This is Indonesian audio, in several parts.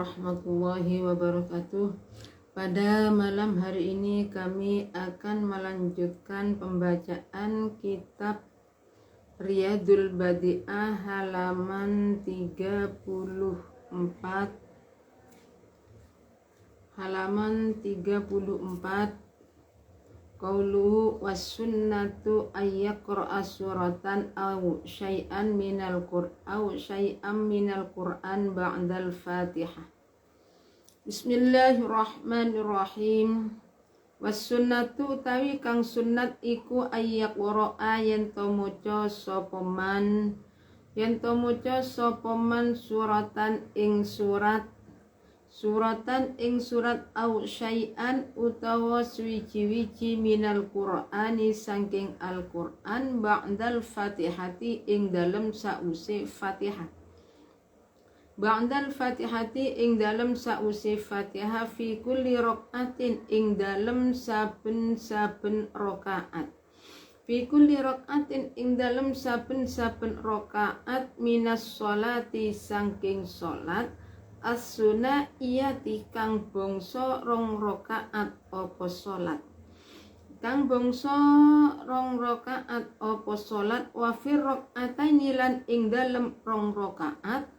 warahmatullahi wabarakatuh. Pada malam hari ini kami akan melanjutkan pembacaan kitab Riyadul Badi'ah halaman 34. Qauluhu was-sunnatu ayyaqra'a suratan aw syai'an minal Qur'an ba'dal Fatihah. Bismillahirrahmanirrahim. Was-sunnatu utawi kang sunnat iku ayyaqra'a yen to maca sapa man suratan ing surat au syai'an utawa suwiji-wiji minal Qur'ani saking Al-Qur'an ba'dal Fatihati ing dalem sause Fatihah. Ba'dal Fatihati ing dalem sause Fatihah fi kulli rakaatin ing dalem saben-saben rakaat. Fi kulli rakaatin ing dalem saben-saben rakaat minas sholati saking salat as-sunaiyati kang bangsa rong rakaat apa salat. Kang bangsa rong rakaat apa salat wa fir rakaataini lan ing dalem rong rakaat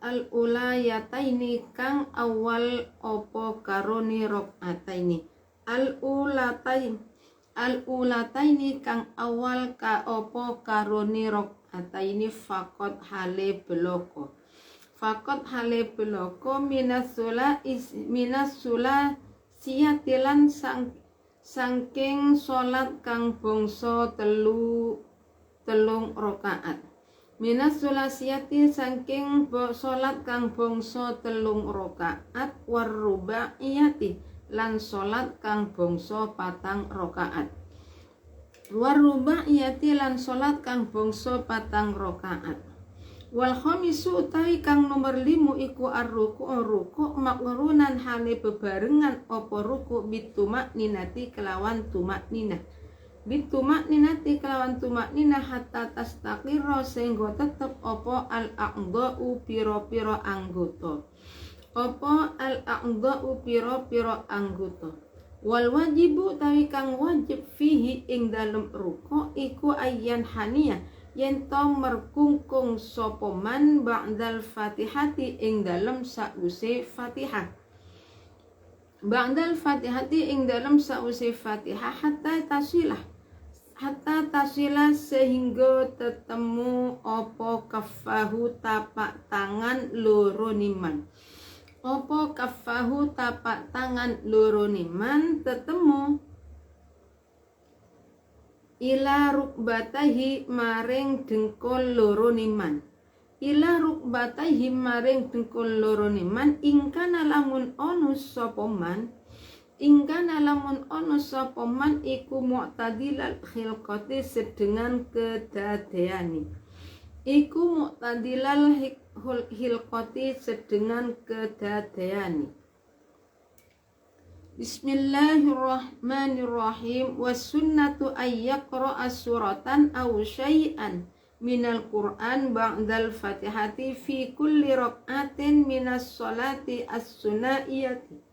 al-ulayataini kang awal apa karone rakaataini. Al-ulataini kang awal ka apa karone rakaataini faqat hale beloko minasula siyatilan sangking salat kang bangsa telung rakaat. Minasula siyati sangking salat kang bangsa telung rakaat warrubaiyati lan salat kang bangsa patang rakaat. Warrubaiyati lan salat kang bangsa patang rakaat. Wal khamisu utawi kang nomor 5 iku ruku makrunan hale bebarengan apa ruku bitumakninati kelawan tumakninah. Bitumakninati kelawan tumakninah hatta tastaqirra sehingga tetep apa al-a'dha'u pira-pira anggota. Apa al-a'dha'u pira-pira anggota. Wal wajibu tawi kang wajib fihi ing dalem ruku iku ayyan haniyah yen to merkungkung sapa man ba'dal Fatihati ing dalem sause Fatihah. Ba'dal Fatihati ing dalem sause Fatihah hatta tasilah sehingga tetemu apa kafahu tapak tangan loro niman. Apa kafahu tapak tangan loro niman tetemu ila rukbatahi maring dengkul loro niman. Ila rukbatahi maring dengkul loro niman ingkana lamun ono sapa man iku mu'tadilal khilqati sedengan kedadeani. Iku mu'tadilal hilqati sedengan kedadeani. Bismillahirrahmanirrahim. Was-sunnatu ayyaqra'a suratan aw syai'an minal Qur'an ba'dal Fatihati fi kulli rak'atin minas sholati as-sunaiyati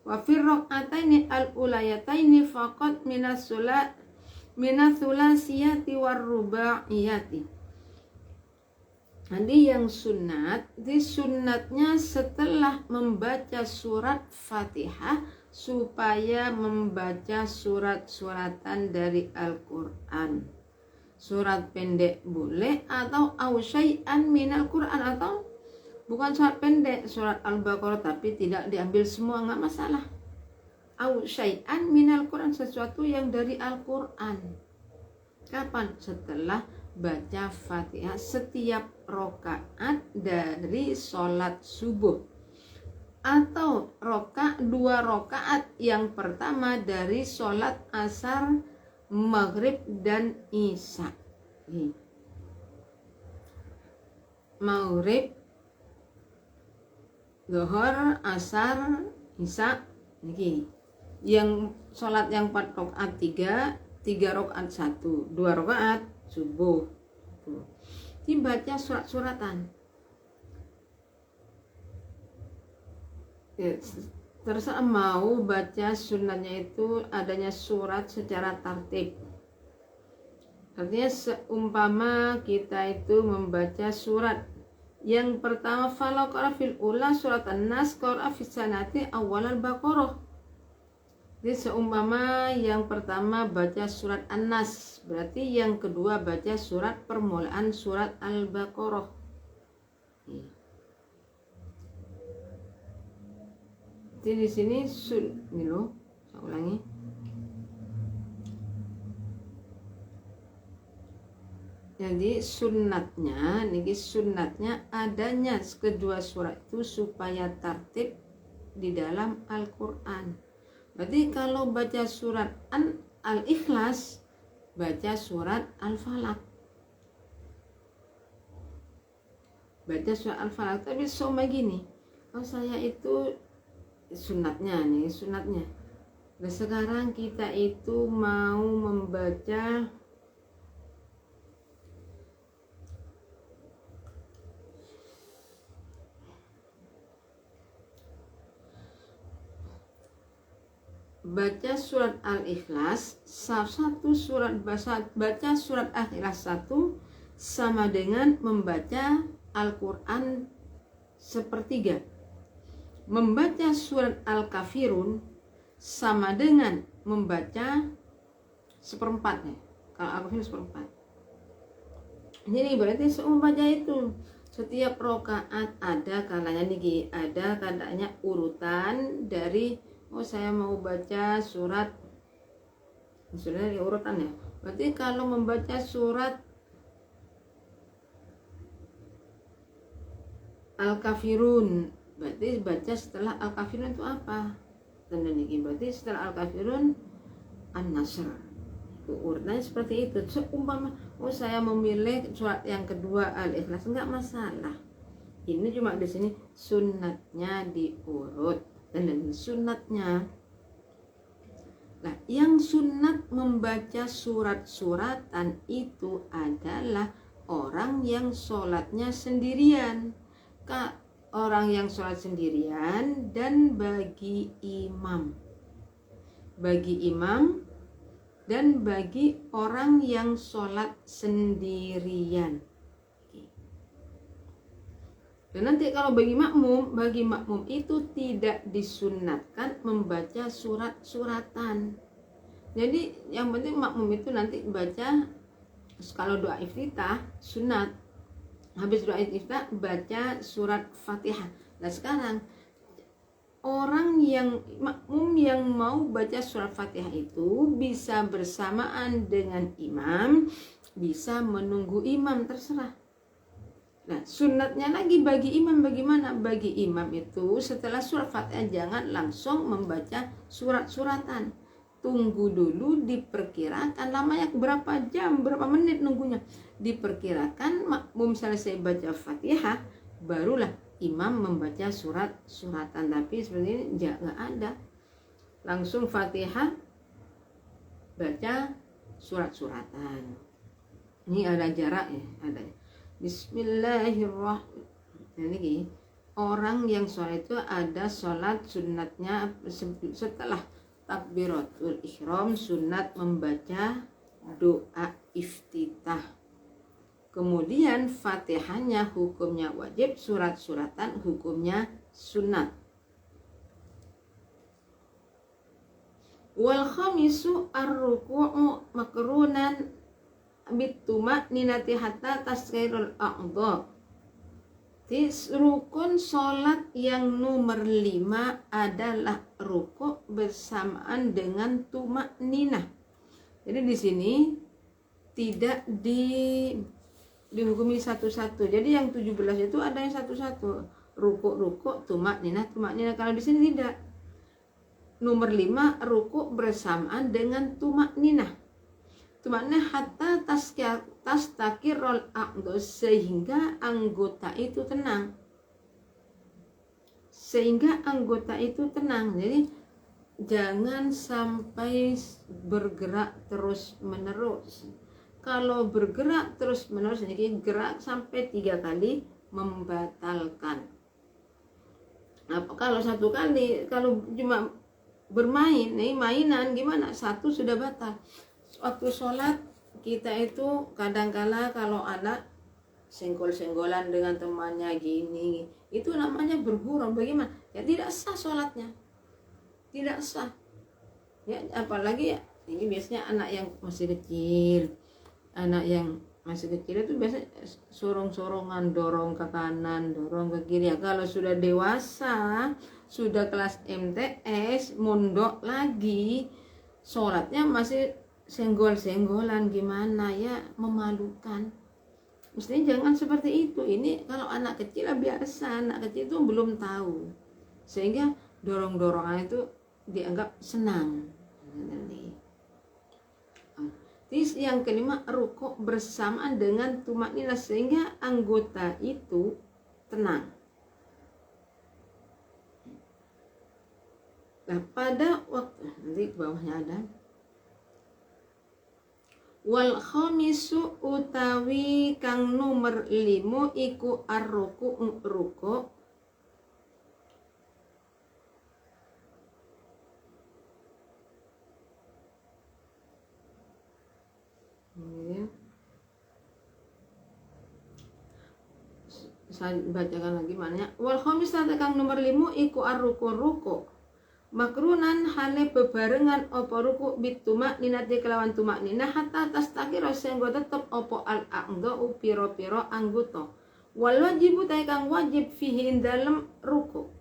wa fir rak'ataini al-ulayataini faqat minas sulasiyati warrubaiyati. Jadi yang sunat, disunatnya setelah membaca surat Fatihah supaya membaca surat-suratan dari Al-Quran. Surat pendek boleh atau syai'an minal Quran, atau bukan surat pendek, surat Al-Baqarah tapi tidak diambil semua, nggak masalah. Syai'an minal Quran, sesuatu yang dari Al-Quran. Kapan? Setelah baca Fatihah setiap rokaat dari sholat subuh, atau dua rokaat yang pertama dari sholat asar, maghrib dan isya. Maghrib, zuhur, asar, isya. Yang sholat yang 4 rokaat 3 rokaat 1, 2 rokaat subuh. Dibaca surat-suratan. Ya, terserah mau baca sunatnya itu adanya surat secara tartib. Artinya seumpama kita itu membaca surat yang pertama, falau qara fil ula surat An-Nas qara fi sanati awal al-Baqarah. Jadi seumpama yang pertama baca surat An-Nas, berarti yang kedua baca surat permulaan surat Al-Baqarah. Jadi di sini ini loh, saya ulangi. Jadi sunatnya adanya kedua surat itu supaya tertib di dalam Al-Quran. Berarti kalau baca surat Al-Ikhlas, baca surat Al-Falaq. Baca surat Al-Falaq, tapi sama gini. Oh saya itu sunatnya. Nah sekarang kita itu mau membaca surat Al-Ikhlas, satu surat baca surat Al-Ikhlas 1 sama dengan membaca Al-Quran sepertiga. Membaca surat Al-Kafirun sama dengan membaca seperempatnya. Kalau Al-Kafirun seperempat. Jadi berarti seumpamanya itu setiap rokaat ada kalanya urutan dari saya mau baca surat dari urutan ya. Berarti kalau membaca surat Al-Kafirun, berarti baca setelah Al-Kafirun itu apa? Tanda niki berarti setelah Al-Kafirun An-Nasr. Urutannya seperti itu. Seumpama saya memilih surat yang kedua Al-Ikhlas, enggak masalah. Ini cuma di sini sunatnya diurut. Dan sunatnya, nah yang sunat membaca surat-suratan itu adalah orang yang sholatnya sendirian, orang yang sholat sendirian dan bagi imam dan bagi orang yang sholat sendirian. Dan nanti kalau bagi makmum itu tidak disunatkan membaca surat-suratan. Jadi yang penting makmum itu nanti baca, kalau doa iftitah sunat, habis doa iftitah baca surat Fatihah. Nah sekarang orang yang makmum yang mau baca surat Fatihah itu bisa bersamaan dengan imam, bisa menunggu imam, terserah. Nah, sunatnya lagi bagi imam bagaimana? Bagi imam itu setelah surat Fatihah jangan langsung membaca surat-suratan. Tunggu dulu, diperkirakan lamanya berapa jam, berapa menit nunggunya. Diperkirakan makmum selesai baca Fatihah, barulah imam membaca surat-suratan. Tapi seperti ini nggak ada. Langsung Fatihah, baca surat-suratan. Ini ada jarak ya, ada. Bismillahirrahmanirrahim. Jadi orang yang sholat itu ada sholat sunatnya setelah takbiratul ihram, sunat membaca doa iftitah. Kemudian Fatihahnya hukumnya wajib, surat-suratan hukumnya sunat. Wal khamisu ar-ruku'u makrunan bituma ninati hatta tasghirul a'dha. Rukun sholat yang nomor 5 adalah rukuk bersamaan dengan tumak ninah. Jadi di sini tidak dihukumi satu-satu. Jadi yang 17 itu ada yang satu-satu. Rukuk tumak ninah. Kalau di sini tidak. Nomor 5 rukuk bersamaan dengan tumak ninah. Tumakna hatta tastakirul a'dha, sehingga anggota itu tenang. Jadi jangan sampai bergerak terus menerus. Kalau bergerak terus menerus, jadi gerak sampai 3 kali membatalkan. Kalau satu kali, kalau cuma bermain, nih mainan gimana? Satu sudah batal. Waktu sholat kita itu kadangkala kalau anak senggol-senggolan dengan temannya gini, itu namanya bergurau. Bagaimana? Ya tidak sah sholatnya, tidak sah. Ya apalagi ya ini biasanya anak yang masih kecil, anak yang masih kecil itu biasanya sorong-sorongan, dorong ke kanan, dorong ke kiri. Ya kalau sudah dewasa, sudah kelas MTS, mondok lagi, sholatnya masih senggol-senggolan, gimana ya, memalukan. Mestinya jangan seperti itu. Ini kalau anak kecil biasa, anak kecil itu belum tahu, sehingga dorong-dorongan itu dianggap senang. Terus yang kelima, rukuk bersamaan dengan tumakninah sehingga anggota itu tenang. Nah, pada waktu nanti bawahnya ada wal khamisu utawi kang nomor 5 iku ar-ruku ruku. Saya bacakan lagi maknanya. Wal khamis kang nomor 5 iku ar-ruku ruku. Makrunan hale bebarengan opo ruku bitumak ninati kelawan tumak nina hatta tastakira sehingga tetep opo al-aqdo piro-piro anggota. Wal wajibu kang wajib fihi dalam ruku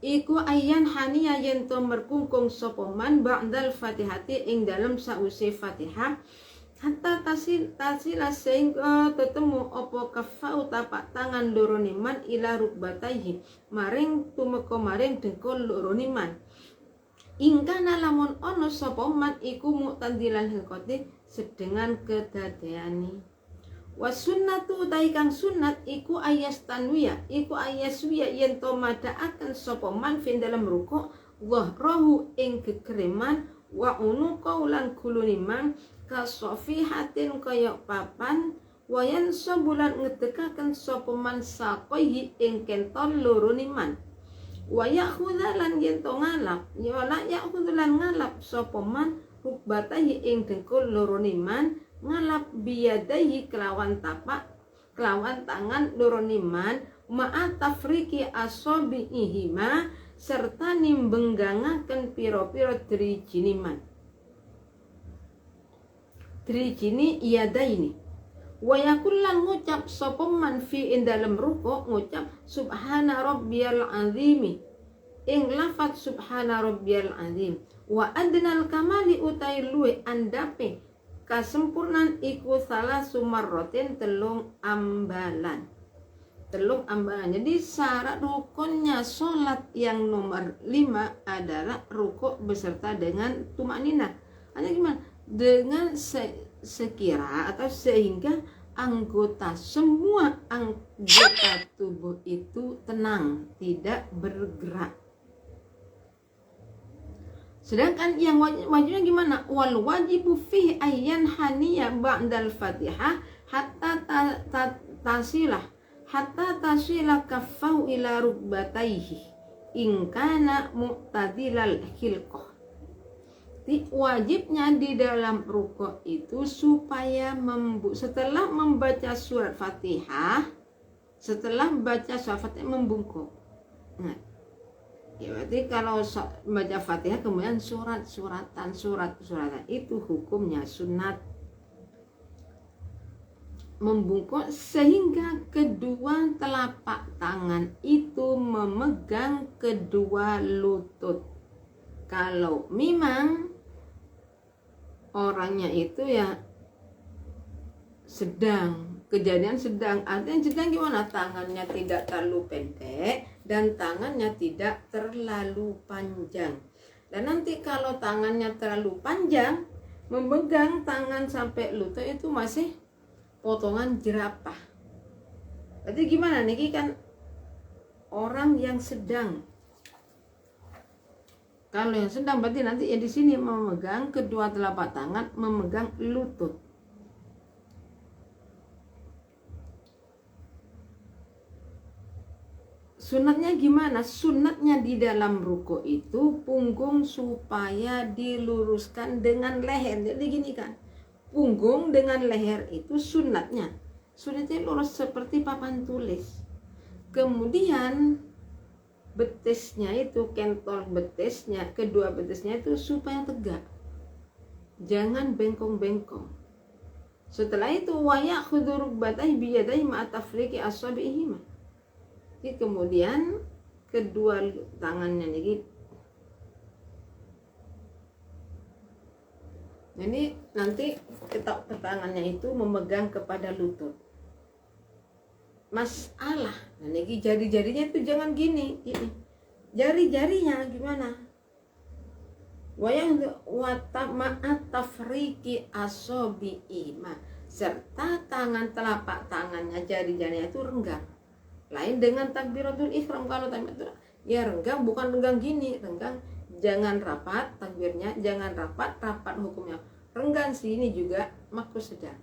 iku ayyan haniya yen to merkungkung sapa man ba'dal fatihati ing dalam sause fatihah hatta tasila sehingga tetemu opo kafau tapak tangan lorone man ila rukbataihi maring tumeka maring dengkul lorone man ingkana lamun ono sapa man iku mu'tadilan hilqati sedengan kedadeani wasunnatu utai kang sunnat iku ayas tanwiya iku ayaswiya yen to madaaken sapa man fin dalam ruku wahrahu ing kekreman wa unuqa ulan kuluniman kasofihatin kaya papan wayan sabulan ngedekaken sapa man saqaihi ing kentol loro niman waya khudalan yen to ngalap ya la ya khudalan ngalap sapa man rukbatahi ing dengkul loro niman ngalap biyadahi kelawan tapak kelawan tangan loro niman ma'a tafriki asabiihima serta nimbenggangaken pira-pira drijiniman drijini iyadaini wa yakullan ngucap sapa man fi ing dalem ruku ngucap subhana rabbiyal azimi ing lafat subhana rabbiyal azim wa adnal kamali utai luwe andape kasempurnan iku salah sumarrotin telung ambalan. Jadi syarat rukunnya sholat yang nomor 5 adalah rukuk beserta dengan tumakninah. Hanya gimana? Dengan sekira atau sehingga semua anggota tubuh itu tenang, tidak bergerak. Sedangkan yang wajibnya gimana? Wal wajibu fihi ayyan haniya ba'dal fatihah hatta tasilah kaffau ila rukbataihi in kana mu'tadilal khilqah. Wajibnya di dalam rukuk itu supaya setelah membaca surat Fatihah, setelah baca surat Fatihah membungkuk. Nah, ya berarti kalau baca Fatihah kemudian surat-suratan itu hukumnya sunat. Membungkuk sehingga kedua telapak tangan itu memegang kedua lutut. Kalau memang orangnya itu ya kejadian sedang, artinya sedang gimana? Tangannya tidak terlalu pendek dan tangannya tidak terlalu panjang. Dan nanti kalau tangannya terlalu panjang, memegang tangan sampai lutut itu masih potongan jerapah. Berarti gimana nih kan orang yang sedang. Kalau yang sedang berarti nanti ya di sini memegang kedua telapak tangan, memegang lutut. Sunatnya gimana? Sunatnya di dalam ruku itu punggung supaya diluruskan dengan leher. Jadi gini kan, punggung dengan leher itu sunatnya. Sunatnya lurus seperti papan tulis. Kemudian betisnya itu, kentol betisnya, kedua betisnya itu supaya tegak. Jangan bengkong-bengkong. Setelah itu wayak khuduruk batai biyadai ma'atafriki asabi'ihima. Kemudian kedua tangannya nih. Jadi nanti tangannya itu memegang kepada lutut. Masalah, nah ini jari-jarinya itu jangan gini. Jari-jarinya gimana? Wayang wata'atafriki asabi'ihima, serta tangan telapak tangannya, jari-jarinya itu renggang. Lain dengan takbiratul ihram. Kalau takbiratul ya renggang, bukan renggang gini, renggang jangan rapat takbirnya, jangan rapat hukumnya. Renggang sini juga makruh sedang.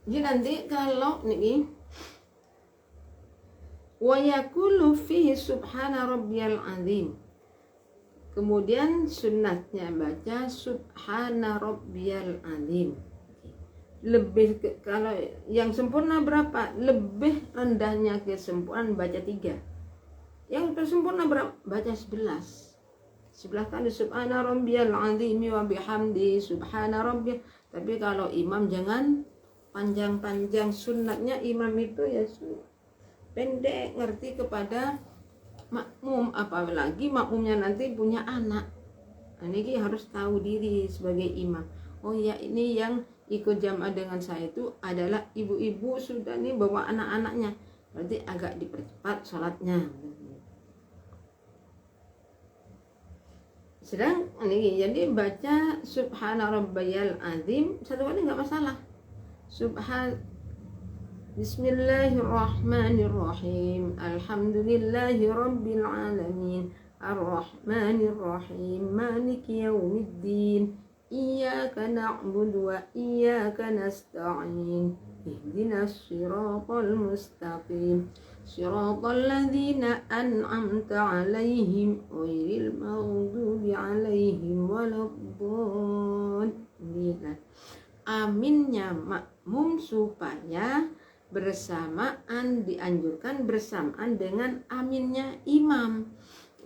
Jadi nanti kalau nih wa yaqulu fihi subhana rabbiyal azim. Kemudian sunnatnya baca subhana rabbiyal azim. Lebih kalau yang sempurna berapa? Lebih rendahnya kesempurnaan baca 3. Yang tersempurna berapa? Baca 11. 11 kali subhana rabbiyal azim wa bihamdi subhana rabbiyal. Tapi kalau imam jangan panjang-panjang. Sunnatnya imam itu ya pendek, ngerti kepada makmum, apalagi makmumnya nanti punya anak. Nah, ini harus tahu diri sebagai imam. Oh ya, ini yang ikut jamaah dengan saya itu adalah ibu-ibu sudah nih bawa anak-anaknya, berarti agak dipercepat sholatnya. Sedang ini jadi baca subhana rabbiyal azim satu kali nggak masalah. Bismillahirrahmanirrahim. Alhamdulillahi rabbil alamin. Ar-Rahmanir-Rahim. Maliki yaumiddin. Iyyaka na'budu wa iyyaka nasta'in. Ihdinas siratal mustaqim. Siratal ladzina an'amta 'alaihim ghairil maghdubi 'alaihim waladdallin. Aminnya makmum supaya bersamaan, dianjurkan bersamaan dengan aminnya imam.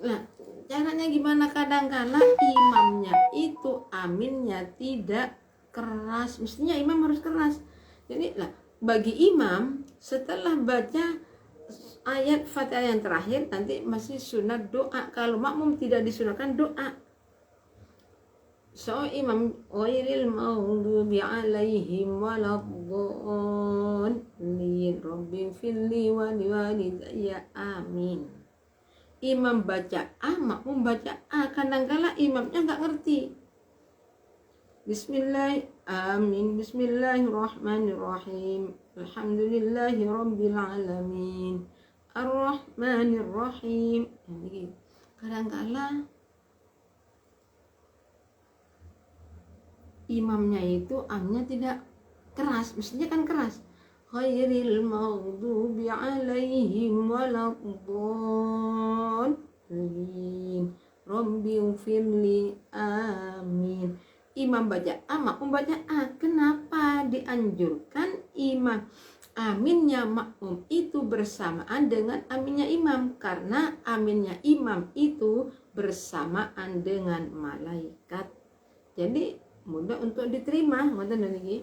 Nah, caranya gimana? Kadang-kala imamnya itu aminnya tidak keras, mestinya imam harus keras. Jadi lah, bagi imam setelah baca ayat Fatihah yang terakhir nanti masih sunat doa. Kalau makmum tidak disunatkan doa. So imam ghairil maghdubi 'alaihim waladdallin rabbighfirli wa liwalidayya amin. Imam baca A, makmum baca A. Kadang-kala imamnya nggak ngerti. Bismillahirrahmanirrahim. Alhamdulillahi rabbil alamin. Ar-Rahmanir-Rahim. Kadang-kala imamnya itu amnya tidak keras, mestinya kan keras. Ghairil maghdubi 'alaihim waladdallin rabbighfirli amin. Imam baca A, makmum baca A. Kenapa dianjurkan imam aminnya makmum itu bersamaan dengan aminnya imam? Karena aminnya imam itu bersamaan dengan malaikat. Jadi mudah untuk diterima. Ngoten niki.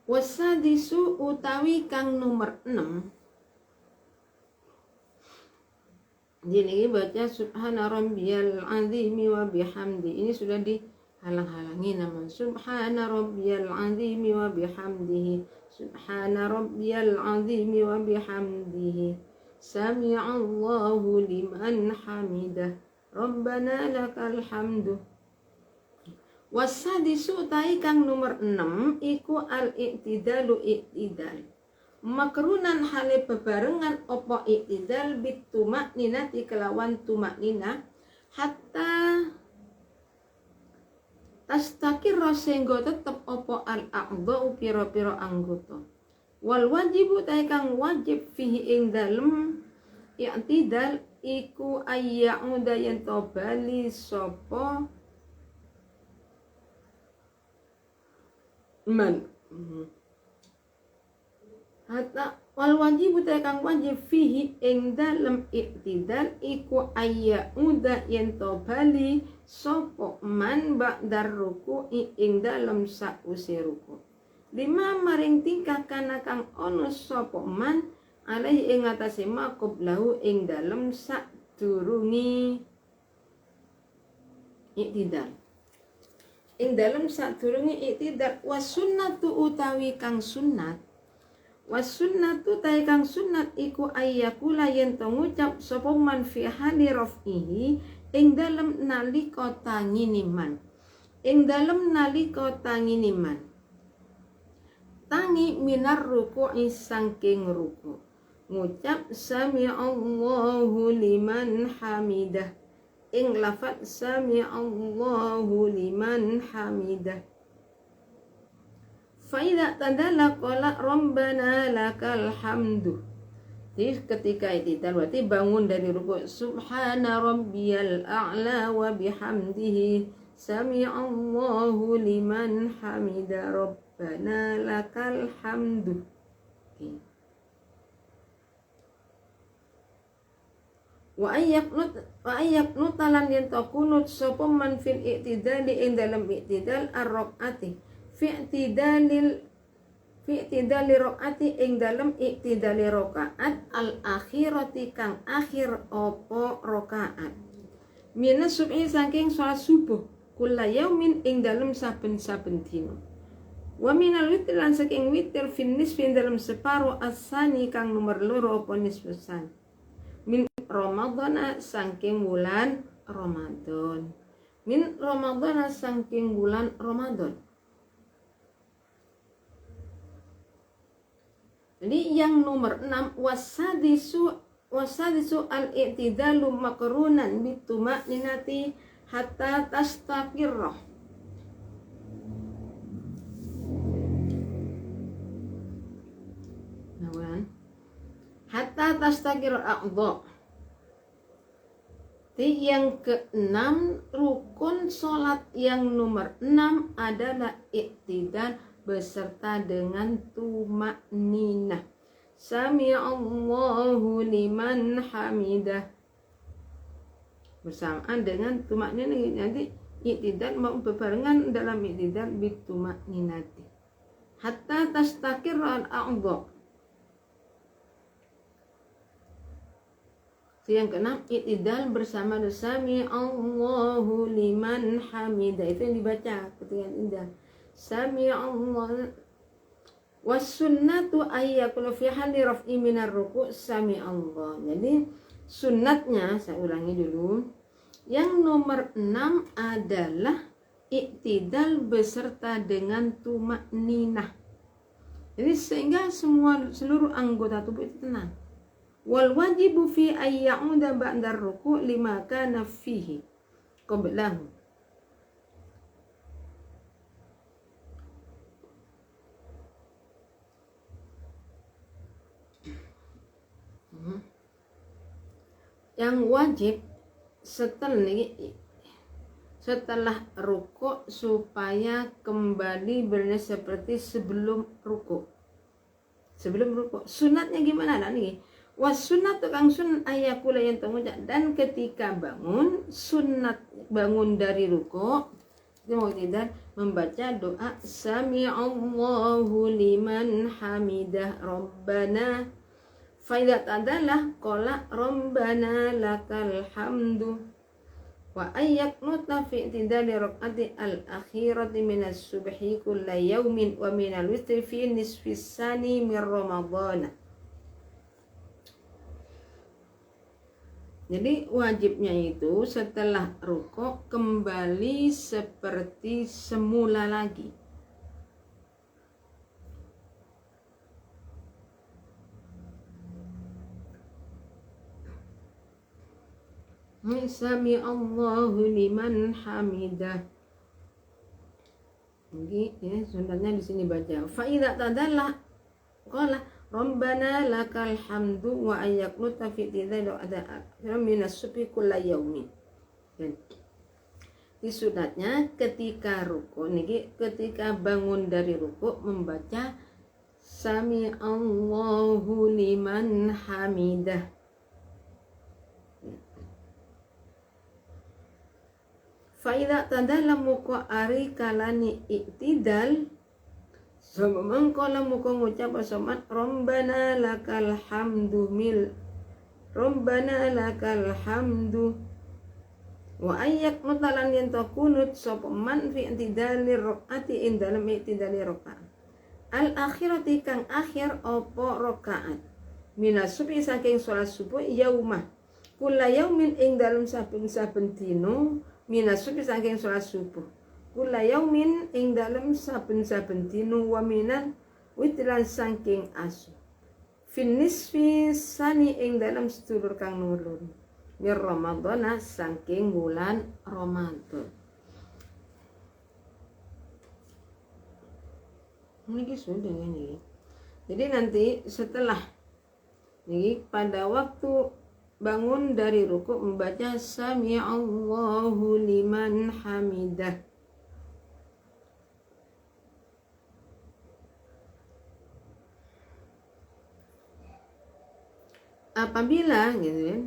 Wasadisu utawi kang nomor 6. Jadi baca subhana rabbiyal azim wa bihamdi. Ini sudah dihalang-halangi nama. Subhana rabbiyal azim wa bihamdihi. Subhana rabbiyal azim wa bihamdihi. Sami'allahu liman hamidah. Rabbana lakal hamdu. Wasadisu utai kang nomor 6 iku al-i'tidalu i'tidal. Makrunan hale bebarengan opo i'tidal bitumak ninati kelawan tumak nina hatta tastakirra sehingga tetep opo al-a'dha'u pira-pira anggota. Wal wajibu ta kang wajib fihi ing dalem i'tidal iku ayya'uda yen to bali sapa man. Hatta wal wajib kang wajib fihi ing dalem iktidal iku ayya'uda yen to bali sapa man ba'dar ruku'i ing dalem sause ruku. Lima maring tingkah kana kang ono sapa man alaihi ing atase maqub lahu ing dalem sadurungi iktidal. Ing dalem sadurunge iktidal wasunnatu utawi kang sunnat wasunnatu tae kang sunnat iku ayyakula yen to ngucap sapa man fi hali raf'ihi ing dalem nalika tangine man tangi minar ruku'i saking ruku ngucap sami Allahu liman hamidah ing lafaz sami Allahu liman hamidah. Faida tadalla qala rabbana lakal hamdu. Jadi ketika i'tidal berarti bangun dari ruku' subhana rabbiyal a'la wa bihamdihi sami Allahu liman hamidah rabbana lakal hamdu. Okay. Wa ayyaqnut talan yen to kunut sapa man fil i'tidali ing dalam i'tidal ar-rakaati fi i'tidali rakaati ing dalam i'tidali rakaat al-akhirati kang akhir apa rakaat minas subhi saking salat subuh kula yaumin ing dalam saben-saben dina wa minal witir lan saking witir fin nisfi dalam separo asani kang nomor loro apa nisfusan min Ramadana saking bulan Ramadan. Min Ramadana saking bulan Ramadan. Jadi yang nomor 6 wasadisu al-i'tidalu makrunan bituma'ninati hatta tastaqirrah. Hatta tastaqirrah a'dha. Yang keenam, rukun sholat yang nomor 6 adalah iktidal beserta dengan tuma'ninah. Sami Allahu liman hamidah. Bersamaan dengan tuma'ninah, nanti iktidal mau berbarengan dalam iktidal bituma'ninati. Hatta tastaqirra al-a'dha. Yang keenam, i'tidal bersama sami Allahu liman hamidah. Itu yang dibaca ketika i'tidal. Sami Allah. Wasunnatu ayyakulu fi hali raf'i minar ruku' sami Allah. Jadi sunnatnya, saya ulangi dulu. Yang nomor 6 adalah i'tidal beserta dengan tuma'ninah. Jadi sehingga seluruh anggota tubuh itu tenang. Wal wajibu fi ayya'uda ba'da ruku' lima kana fihi qablahu. Yang wajib setelah ruku' supaya kembali bernada seperti sebelum ruku'. Sunatnya gimana lah nih? Wasunat kang sunat ayakula yang tengucap dan ketika bangun sunat bangun dari ruku' itu mau tidak membaca doa sami Allahu liman hamidah rabbana faidat adalah qala rabbana lakal hamdu wa ayyaknuta fi i'tidali raq'ati al-akhirati minas subhi kulla yaumin wa minal witri fi nisfis sani min ramadana. Jadi wajibnya itu setelah rukuk kembali seperti semula lagi. Sami Allahu liman hamidah. Ini sunatnya di sini baca. Fa idza tadalla qala Rabbana lakal hamdu wa ayyaqnuta fi tidai ada minas subhi kulla yaumin. Dan di sunatnya ketika ruku niki ketika bangun dari ruku membaca Sami Allahu liman hamidah. Faida tadalla muka ari kalani iktidal mengkola muka ngucap somat Rabbana lakal hamdu Rabbana lakal hamdu wa ayyak mutalan yang takunut sopaman fi iktidali rokaati in dalam iktidali rokaat al akhirati kang akhir opo rokaat minas subi saking sholat subuh yaumah kula yaumin ing dalam saben dino minas subi saking sholat subuh kula yaumin ing dalam saben dino wa minan witran saking asu finis fi sani ing dalam sedulur kang nulun mir Ramadana saking bulan Ramadan. Ini sudah ini. Jadi nanti setelah ini pada waktu bangun dari ruku membaca Sami Allahu liman hamidah. Apabila gitu kan,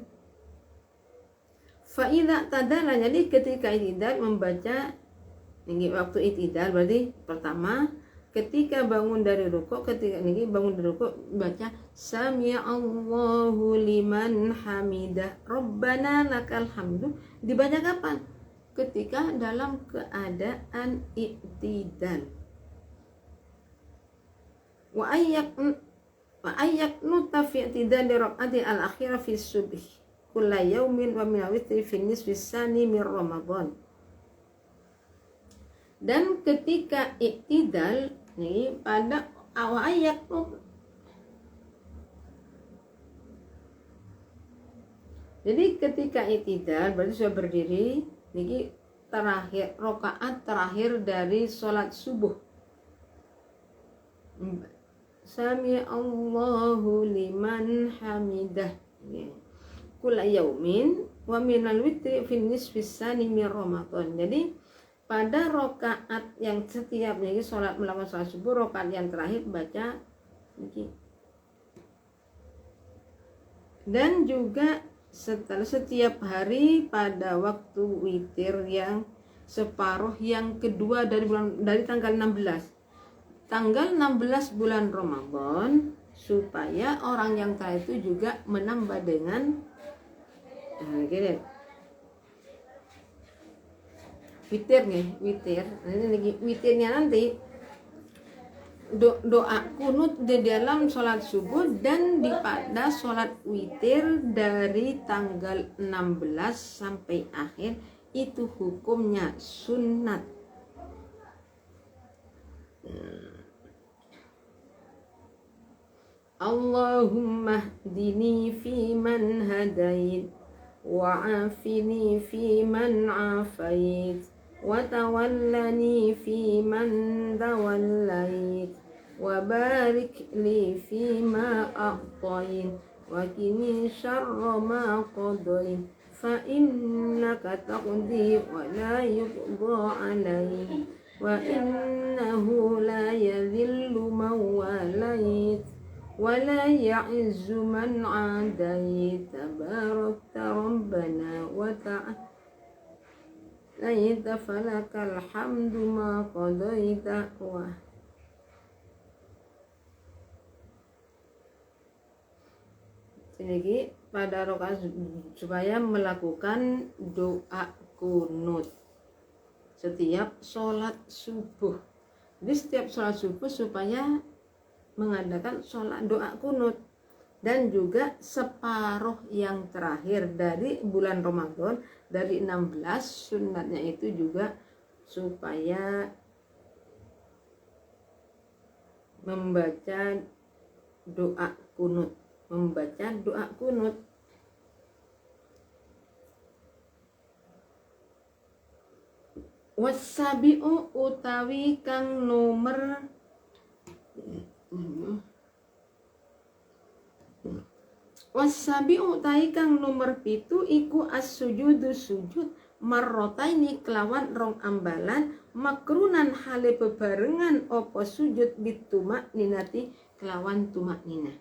fa'idha tadala, jadi ketika itidal membaca ini waktu itidal berarti pertama ketika bangun dari ruku, ketika ini bangun dari ruku baca Sami Allahu liman hamidah Rabbana lakal hamdu. Dibaca kapan? Ketika dalam keadaan iktidal. Wa ayyak nuta fi iktidali raqati al-akhirah fi subh kulla yaumin wa min witri fi nisfi sani min Ramadan. Dan ketika iktidal nih pada awal ayat jadi ketika iktidal berarti sudah berdiri niki terakhir rakaat terakhir dari sholat subuh. Sami Allahu liman hamidah kula yaumin wa minal witri fin nisfi sani min Ramadan. Jadi pada rokaat yang setiap ini sholat melakukan sholat subuh, rokaat yang terakhir baca ini. Dan juga setelah setiap hari pada waktu witir yang separuh yang kedua dari tanggal 16 bulan Ramadan, supaya orang yang terakhir itu juga menambah dengan witir nih, witirnya nanti doa kunut di dalam sholat subuh dan di pada sholat witir dari tanggal 16 sampai akhir itu hukumnya sunnat. Allahumma hdini fi man hadait wa'afini fi man afait wa tawallani fi man tawallait wa barik li fi ma a'tait wa qini syarra ma qadait fa innaka taqdi wa la yuqda alayk wa innahu la yadhillu man walait ولا يعز من عاديت تباركت ربنا وتعاليت فلك الحمد ما قضيت Jadi pada rakaat supaya melakukan doa kunut setiap sholat subuh. Jadi setiap sholat subuh supaya mengadakan sholat doa kunut dan juga separuh yang terakhir dari bulan Ramadan dari 16 sunatnya itu juga supaya membaca doa kunut, Wasabi'u utawi kang nomor Wasabi'u utawi kang nomor 7 iku as-sujudu sujud marrotaini kelawan rong ambalan makrunan hale bebarengan opo sujud bitumak ninati kelawan tumak nina.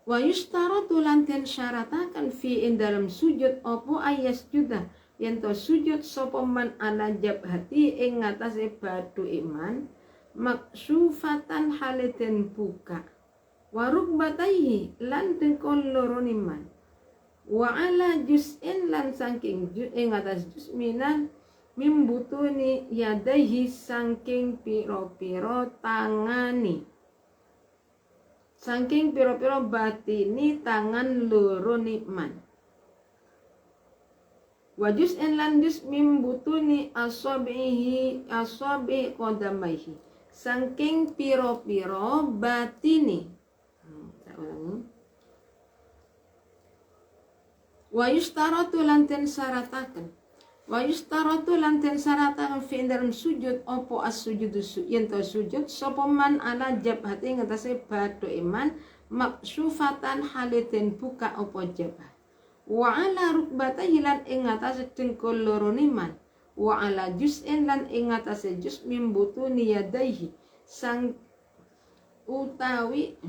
Wa yustaratu lan den syaratakan fi ing dalam sujud opo ayas juda yento sujud sapa man ala jabhati ing ngatasé batu iman maksufatan hale den buka waruk bataihi lan dengkol loro iman wa ala juz'in lan saking juz ing atas juz minan mimbutuni yadaihi saking piro-piro tangani saking piro-piro batini tangan loro iman wajus en landus mimbutuni asabi qadamaihi saking piro-piro batini wa yustaratu lanten syarataken fi dalam sujud opo as-sujudu yen to sujud sapa man ala jabhati ngatasé batu iman maksufatan haliten buka opo jabah wa ala rukbatayhi lan ing ngatasé dengkul loro iman wa ala juz'in lan ing ngatasé juz mimbutu niyadaihi sang utawi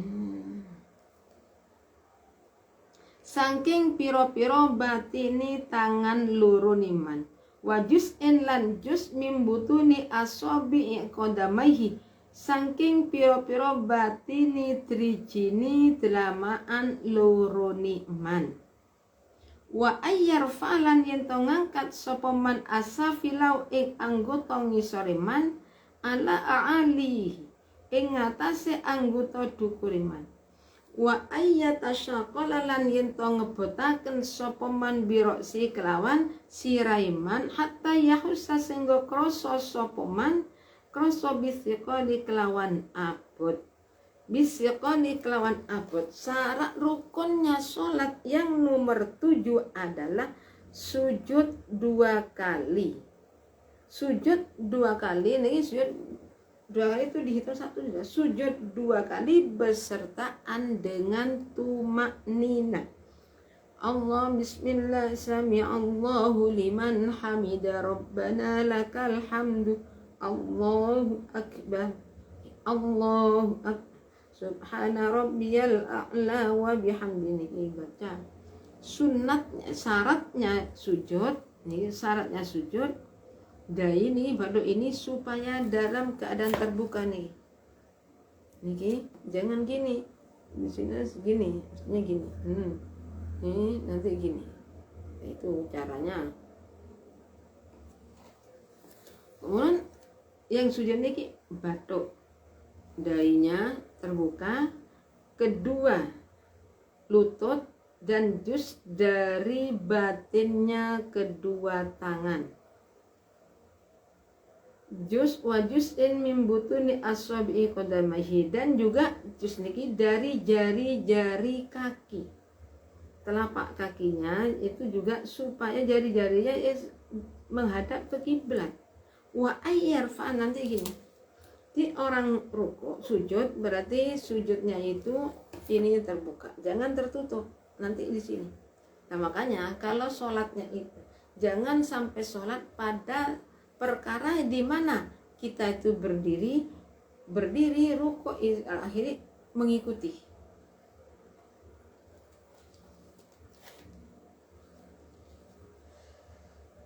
saking piro-piro batini tangan loro iman wa juz'in lan juz mimbutuni asabi qadamaihi saking piro-piro batini trijini delamaan loro iman wa ayyar falan yen to ngangkat sapa man asafilau ing anggota ngisore man ala aali ing ngatasé anggota dhukur man wa ayyata syaqalalan yen to ngebotaken sapa man biroksi kelawan siraiman hatta yahussa sehingga krasa sapa man krasa bisiqali kelawan abot bisiqali kelawan abot. Syarat rukunnya sholat yang nomor 7 adalah sujud 2 kali. Sujud 2 kali, ini sujud 2 kali itu dihitung satu juga. Sujud 2 kali besertaan dengan tumak nina. Allah bismillah sami Allahu liman hamida rabbana lakal hamdu Allahu akbar Allahu akbar subhana rabbiyal a'la wa bihamdihi baca. Sunnatnya, syaratnya sujud, nih syaratnya sujud. Dan ini baru ini supaya dalam keadaan terbuka nih. Nih, jangan gini. Di sini segini, maksudnya gini. Ini nanti gini. Itu caranya. Kemudian yang sujud niki batuk. Dainya terbuka, kedua lutut dan juz dari batinnya kedua tangan. Juz wa juz'in min butuni asabi'i qadamaihi, dan juga juz niki dari jari-jari kaki. Telapak kakinya itu juga supaya jari-jarinya menghadap ke kiblat. Wa ayyarfa, nanti gini. Di orang ruku sujud berarti sujudnya itu ini terbuka, jangan tertutup nanti di sini. Nah makanya kalau sholatnya itu jangan sampai sholat pada perkara di mana kita itu berdiri ruku akhirnya mengikuti.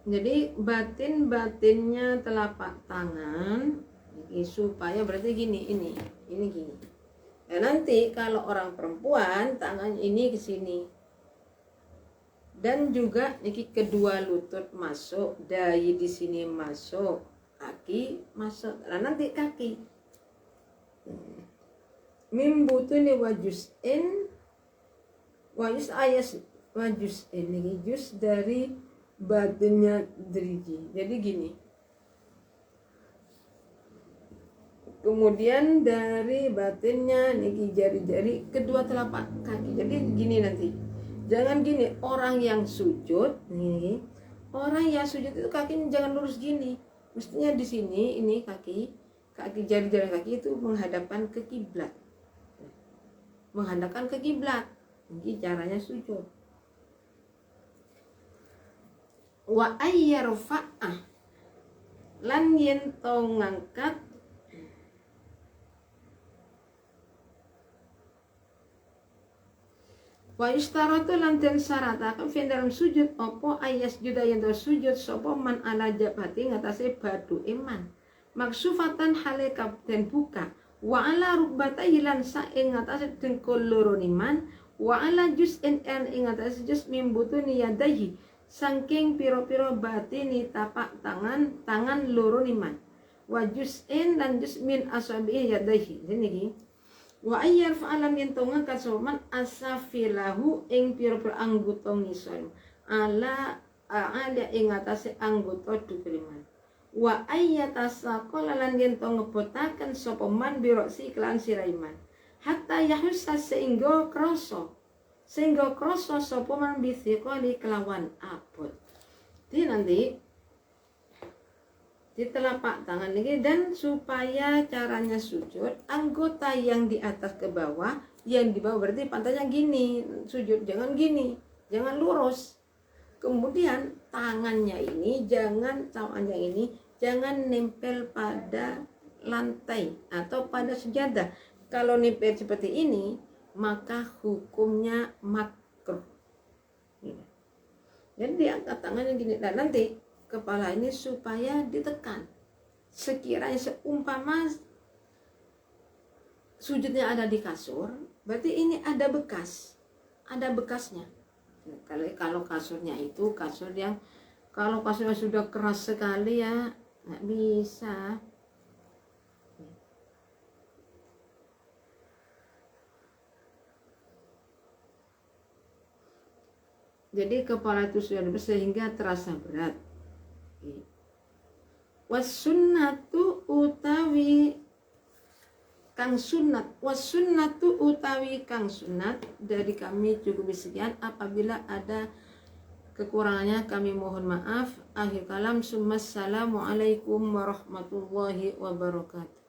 Jadi batinnya telapak tangan supaya berarti gini, ini gini. Dan nanti kalau orang perempuan tangan ini ke sini. Dan juga niki kedua lutut masuk, dahi di sini masuk, kaki masuk. Nah nanti kaki. Mimbutuni wajus'in wajus ayas wajus'in ini jus dari batinnya driji. Jadi gini. Kemudian dari batinnya niki jari-jari kedua telapak kaki. Jadi gini nanti. Jangan gini, orang yang sujud nih, Orang yang sujud itu kakinya jangan lurus gini, mestinya di sini, ini kaki jari-jari kaki itu menghadapkan ke kiblat, menghadapkan ke kiblat. Ini caranya sujud. Wa ayyarfa'ah, lan yen to ngangkat wa istaratu lan den syarataken fi dalam sujud apa ayas juda yen to sujud sapa man ala jabati ngatasé badu iman maksufatan hale kapten buka wa ala rukbatayhi lan sa ing ngatasé dengkul loro iman wa ala juz'in ing ngatasé juz mimbutuni yadahi saking piro-piro batini tapak tangan loro iman wa juz'in lan juz min asabi yadahi niki wa ayyar fa'alam yentongan kasoman asafilahu ing piro-piro anggota ngisor ala ing atase anggota dukriman wa ayyatasaqa lan yentong ngebotaken sapa man biroksi kelan siraiman hatta yahussa sehingga krasa sapa man bithiqali kelawan abot. Jadi nanti di telapak tangan ini, dan supaya caranya sujud anggota yang di atas ke bawah, yang di bawah berarti pantainya gini sujud, jangan gini, jangan lurus. Kemudian tangannya ini jangan nempel pada lantai atau pada sejadah. Kalau nempel seperti ini maka hukumnya makruh. Jadi diangkat tangannya gini, dan nanti kepala ini supaya ditekan. Sekiranya seumpama sujudnya ada di kasur, berarti ini ada bekasnya. Kalau kasurnya itu kasur yang kalau kasurnya sudah keras sekali ya nggak bisa. Jadi kepala itu sudah sehingga terasa berat. Wasunnatu utawi kang sunat dari kami cukup sekian. Apabila ada kekurangannya kami mohon maaf. Akhir kalam, assalamualaikum warahmatullahi wabarakatuh.